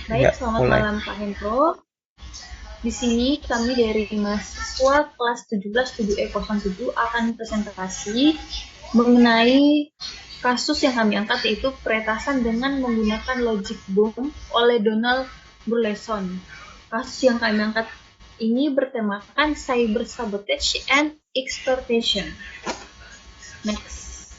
Baik, Ya, selamat mulai. malam Pak Hendro. Di sini kami dari mahasiswa kelas 17 7E07 akan presentasi mengenai kasus yang kami angkat, yaitu peretasan dengan menggunakan logic bomb oleh Donald Burleson. Kasus yang kami angkat ini bertemakan cyber sabotage and extortion. Next.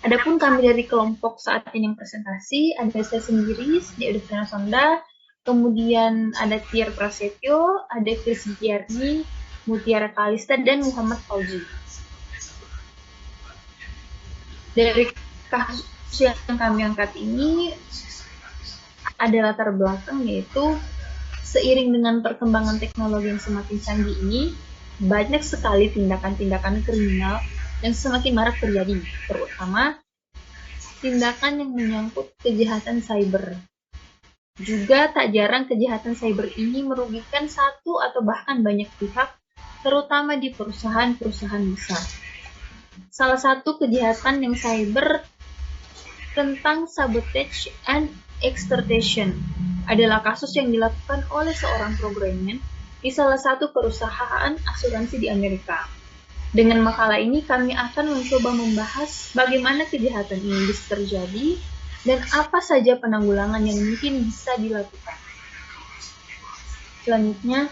Adapun kami dari kelompok saat ini yang presentasi, ada saya sendiri, Devina Sonda, kemudian ada Tiar Prasetyo, ada Chris Giarni, Mutiara Kalista, dan Muhammad Fauzi. Dari kasus yang kami angkat ini, ada latar belakang, yaitu seiring dengan perkembangan teknologi yang semakin canggih ini, banyak sekali tindakan-tindakan kriminal yang semakin marak terjadi, terutama tindakan yang menyangkut kejahatan cyber. Juga tak jarang kejahatan cyber ini merugikan satu atau bahkan banyak pihak, terutama di perusahaan-perusahaan besar. Salah satu kejahatan yang cyber tentang sabotage and extortion adalah kasus yang dilakukan oleh seorang programmer di salah satu perusahaan asuransi di Amerika. Dengan makalah ini kami akan mencoba membahas bagaimana kejahatan ini bisa terjadi dan apa saja penanggulangan yang mungkin bisa dilakukan. Selanjutnya,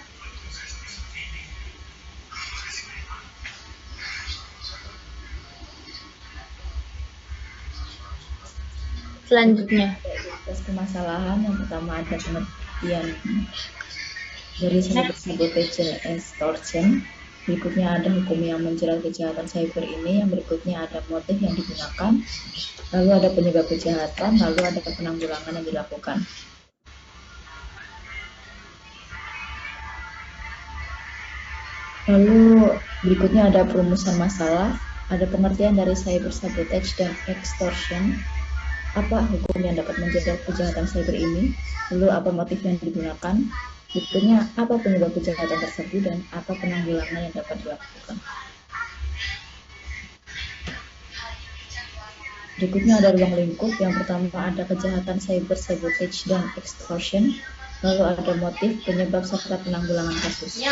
selanjutnya. Atas permasalahan yang pertama ada pengertian dari sabotage extortion. Berikutnya ada hukum yang menjerat kejahatan cyber ini. Yang berikutnya ada motif yang digunakan. Lalu ada penyebab kejahatan. Lalu ada penanggulangan yang dilakukan. Lalu berikutnya ada perumusan masalah. Ada pengertian dari cyber sabotage dan extortion. Apa hukum yang dapat menjerat kejahatan cyber ini, lalu apa motif yang digunakan, berikutnya apa penyebab kejahatan tersebut, dan apa penanggulangan yang dapat dilakukan. Berikutnya ada ruang lingkup. Yang pertama ada kejahatan cyber sabotage dan extortion, lalu ada motif, penyebab, serta penanggulangan kasus.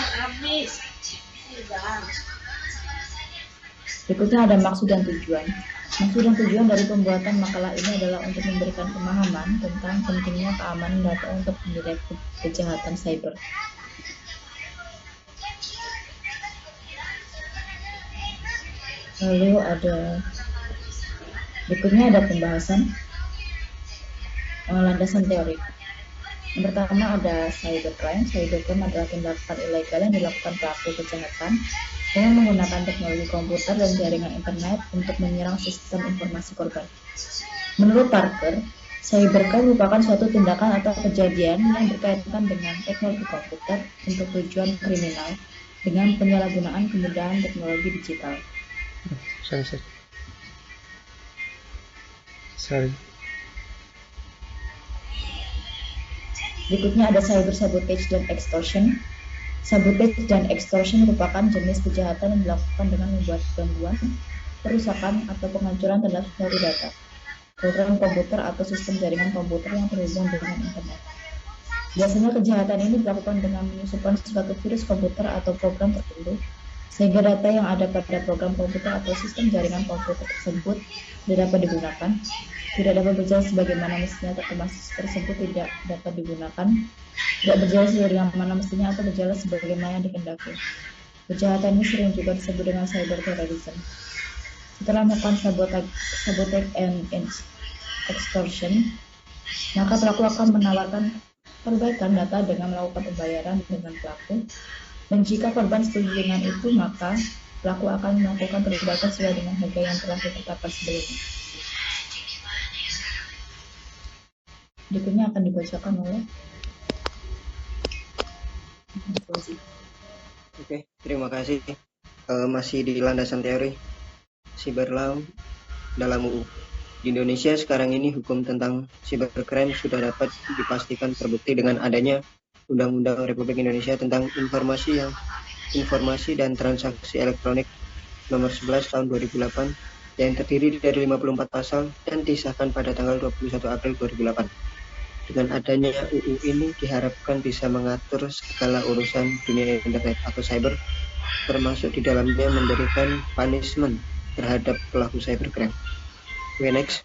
Berikutnya ada maksud dan tujuan. Maksud dan tujuan dari pembuatan makalah ini adalah untuk memberikan pemahaman tentang pentingnya keamanan data untuk mendeteksi kejahatan cyber. Lalu berikutnya ada pembahasan landasan teori. Yang pertama ada cybercrime. Cybercrime adalah tindakan ilegal yang dilakukan pelaku kejahatan dengan menggunakan teknologi komputer dan jaringan internet untuk menyerang sistem informasi korban. Menurut Parker, cybercrime merupakan suatu tindakan atau kejadian yang berkaitan dengan teknologi komputer untuk tujuan kriminal dengan penyalahgunaan kemudahan teknologi digital. Sorry. Berikutnya ada cyber sabotage dan extortion. Sabotage dan extortion merupakan jenis kejahatan yang dilakukan dengan membuat gangguan, perusakan, atau penghancuran terhadap suatu data, program komputer atau sistem jaringan komputer yang terhubung dengan internet. Biasanya kejahatan ini dilakukan dengan menyusupkan suatu virus komputer atau program tertentu, sehingga data yang ada pada program komputer atau sistem jaringan komputer tersebut tidak dapat digunakan, tidak dapat berjalan sebagaimana mestinya, atau masuk tersebut tidak dapat digunakan, tidak berjalan sebagaimana mestinya, atau berjalan sebagaimana yang dikehendaki. Kejahatan ini sering juga disebut dengan cyber terrorism. Setelah melakukan sabotage and extortion, maka pelaku akan menawarkan perbaikan data dengan melakukan pembayaran dengan pelaku, dan jika korban setuju dengan itu, maka pelaku akan melakukan perbaikan sesuai dengan harga yang telah ditetapkan sebelumnya. Berikutnya akan dibacakan oleh Oke, terima kasih. Masih di landasan teori cyber law dalam UU. Di Indonesia sekarang ini hukum tentang cybercrime sudah dapat dipastikan terbukti dengan adanya Undang-Undang Republik Indonesia tentang informasi dan transaksi elektronik nomor 11 tahun 2008 yang terdiri dari 54 pasal dan disahkan pada tanggal 21 April 2008. Dengan adanya UU ini diharapkan bisa mengatur segala urusan dunia internet atau cyber, termasuk di dalamnya memberikan punishment terhadap pelaku cybercrime. Oke, next.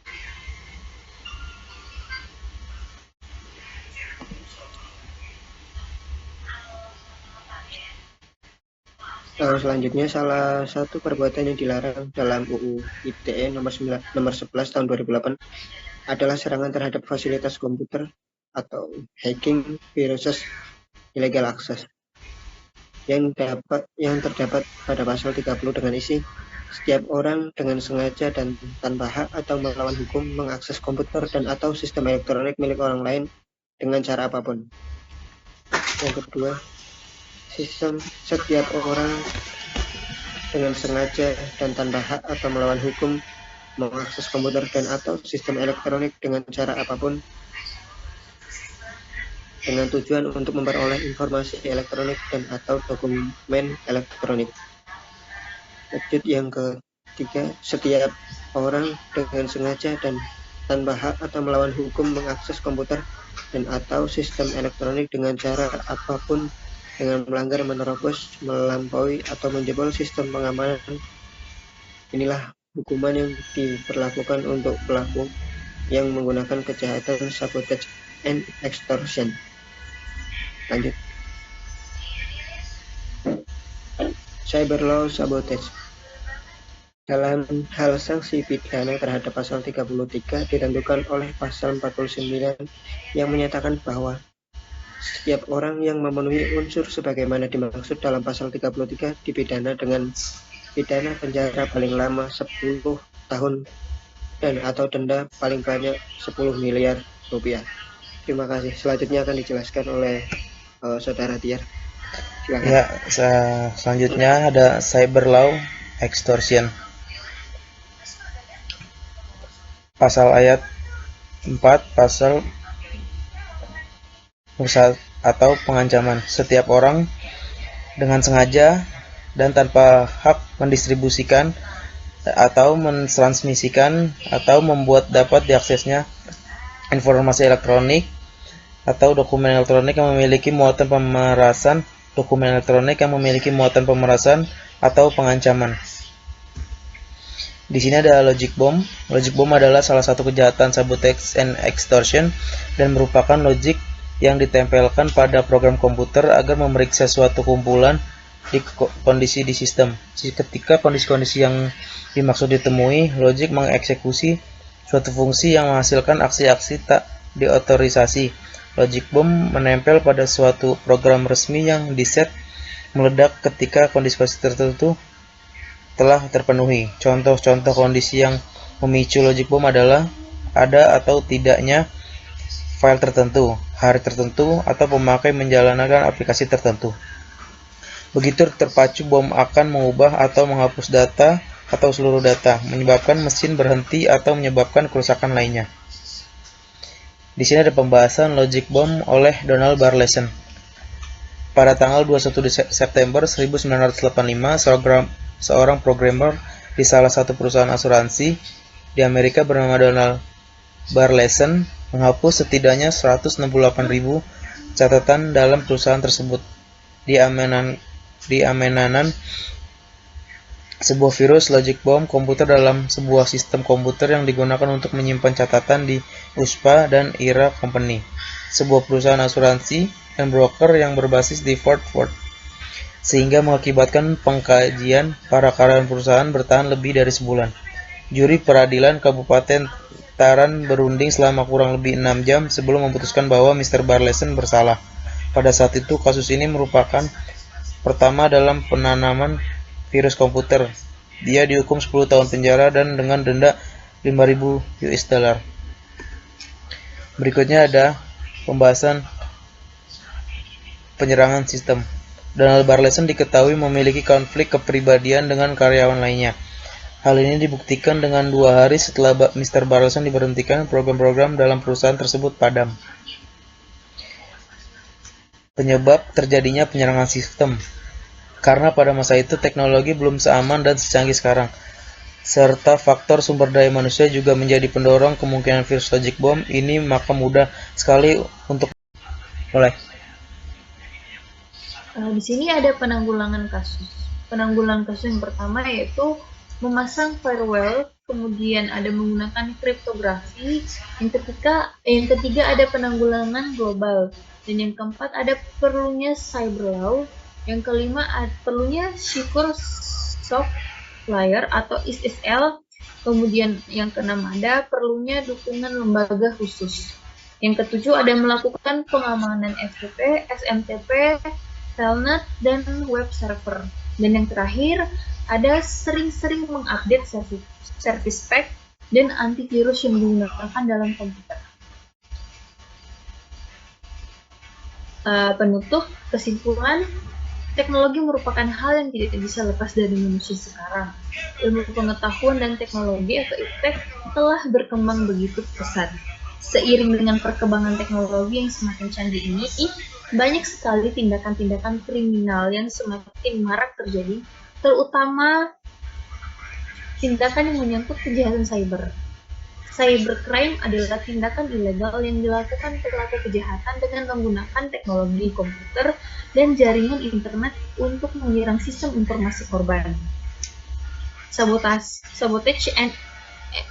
Selanjutnya, salah satu perbuatan yang dilarang dalam UU ITE nomor 11 tahun 2008 adalah serangan terhadap fasilitas komputer atau hacking viruses illegal access yang terdapat pada pasal 30 dengan isi setiap orang dengan sengaja dan tanpa hak atau melawan hukum mengakses komputer dan atau sistem elektronik milik orang lain dengan cara apapun. Yang kedua, setiap orang dengan sengaja dan tanpa hak atau melawan hukum mengakses komputer dan atau sistem elektronik dengan cara apapun dengan tujuan untuk memperoleh informasi elektronik dan atau dokumen elektronik. Lanjut, yang ketiga, setiap orang dengan sengaja dan tanpa hak atau melawan hukum mengakses komputer dan atau sistem elektronik dengan cara apapun dengan melanggar, menerobos, melampaui, atau menjebol sistem pengamanan. Inilah hukuman yang diberlakukan untuk pelaku yang menggunakan kejahatan sabotage and extortion. Lanjut. Cyber law sabotage. Dalam hal sanksi pidana terhadap pasal 33 ditentukan oleh pasal 49 yang menyatakan bahwa setiap orang yang memenuhi unsur sebagaimana dimaksud dalam pasal 33 dipidana dengan pidana penjara paling lama 10 tahun dan atau denda paling banyak 10 miliar rupiah. Terima kasih. Selanjutnya akan dijelaskan oleh Saudara Tiar. Silakan. Ya, selanjutnya ada cyber law extortion. Pasal ayat 4 pasal atau pengancaman. Setiap orang dengan sengaja dan tanpa hak mendistribusikan atau mentransmisikan atau membuat dapat diaksesnya informasi elektronik atau dokumen elektronik yang memiliki muatan pemerasan, dokumen elektronik yang memiliki muatan pemerasan atau pengancaman. Di sini ada logic bomb. Logic bomb adalah salah satu kejahatan sabotage and extortion dan merupakan logik yang ditempelkan pada program komputer agar memeriksa suatu kumpulan di kondisi di sistem. Ketika kondisi-kondisi yang dimaksud ditemui, logik mengeksekusi suatu fungsi yang menghasilkan aksi-aksi tak diotorisasi. Logic bomb menempel pada suatu program resmi yang diset meledak ketika kondisi tertentu telah terpenuhi. Contoh-contoh kondisi yang memicu logic bomb adalah ada atau tidaknya file tertentu, hari tertentu, atau pemakai menjalankan aplikasi tertentu. Begitu terpacu, bom akan mengubah atau menghapus data atau seluruh data, menyebabkan mesin berhenti atau menyebabkan kerusakan lainnya. Di sini ada pembahasan logic bomb oleh Donald Barlesen. Pada tanggal 21 September 1985, seorang programmer di salah satu perusahaan asuransi di Amerika bernama Donald Barlesen menghapus setidaknya 168.000 catatan dalam perusahaan tersebut. Di amenanan sebuah virus logic bomb komputer dalam sebuah sistem komputer yang digunakan untuk menyimpan catatan di USPA dan IRA Company, sebuah perusahaan asuransi dan broker yang berbasis di Fort Worth, sehingga mengakibatkan pengkajian para karyawan perusahaan bertahan lebih dari sebulan. Juri peradilan Kabupaten Taran berunding selama kurang lebih 6 jam sebelum memutuskan bahwa Mr. Barlesen bersalah. Pada saat itu, kasus ini merupakan pertama dalam penanaman virus komputer. Dia dihukum 10 tahun penjara dan dengan denda $5.000. Berikutnya ada pembahasan penyerangan sistem. Donald Barlesen diketahui memiliki konflik kepribadian dengan karyawan lainnya. Hal ini dibuktikan dengan 2 hari setelah Mr. Barlesen diberhentikan, program-program dalam perusahaan tersebut padam. Penyebab terjadinya penyerangan sistem. Karena pada masa itu teknologi belum seaman dan secanggih sekarang. serta faktor sumber daya manusia juga menjadi pendorong kemungkinan virus logic bomb ini, maka mudah sekali untuk mulai. Di sini ada penanggulangan kasus. Penanggulangan kasus yang pertama yaitu memasang firewall, kemudian ada menggunakan kriptografi. Yang ketiga ada penanggulangan global, dan yang keempat ada perlunya cyber law. Yang kelima perlunya secure soft layer atau SSL. Kemudian yang keenam ada perlunya dukungan lembaga khusus. Yang ketujuh ada melakukan pengamanan FTP, SMTP, telnet, dan web server. Dan yang terakhir ada sering-sering mengupdate service pack dan antivirus yang digunakan dalam komputer. Penutup, kesimpulan, teknologi merupakan hal yang tidak bisa lepas dari manusia sekarang. Ilmu pengetahuan dan teknologi atau iptek telah berkembang begitu pesat. Seiring dengan perkembangan teknologi yang semakin canggih ini, banyak sekali tindakan-tindakan kriminal yang semakin marak terjadi, terutama tindakan yang menyangkut kejahatan cyber. Cybercrime adalah tindakan ilegal yang dilakukan pelaku kejahatan dengan menggunakan teknologi komputer dan jaringan internet untuk menyerang sistem informasi korban. Sabotage and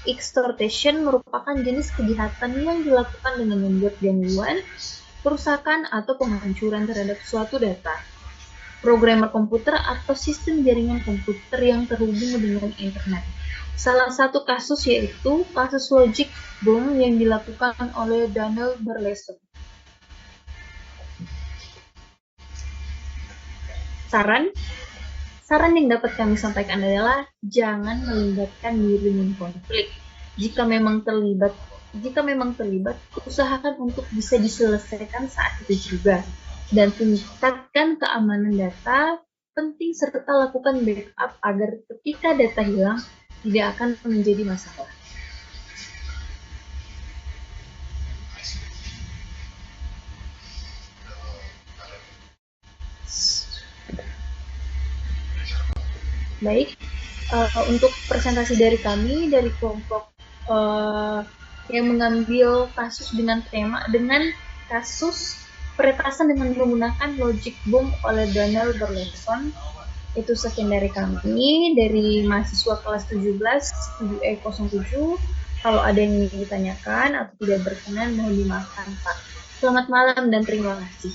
extortion merupakan jenis kejahatan yang dilakukan dengan membuat gangguan, perusakan, atau penghancuran terhadap suatu data, programmer komputer, atau sistem jaringan komputer yang terhubung dengan internet. Salah satu kasus yaitu kasus logic bomb yang dilakukan oleh Daniel Berleson. Saran yang dapat kami sampaikan adalah jangan melibatkan diri dengan konflik. Jika memang terlibat, usahakan untuk bisa diselesaikan saat itu juga. Dan tingkatkan keamanan data penting serta lakukan backup agar ketika data hilang tidak akan menjadi masalah. Baik, untuk presentasi dari kami dari kelompok yang mengambil kasus dengan kasus peretasan dengan menggunakan logic bomb oleh Daniel Berleson. Itu sekian dari kami, dari mahasiswa kelas 17 7E07. Kalau ada yang ingin ditanyakan atau tidak berkenan, mohon dimaafkan Pak. Selamat malam dan terima kasih.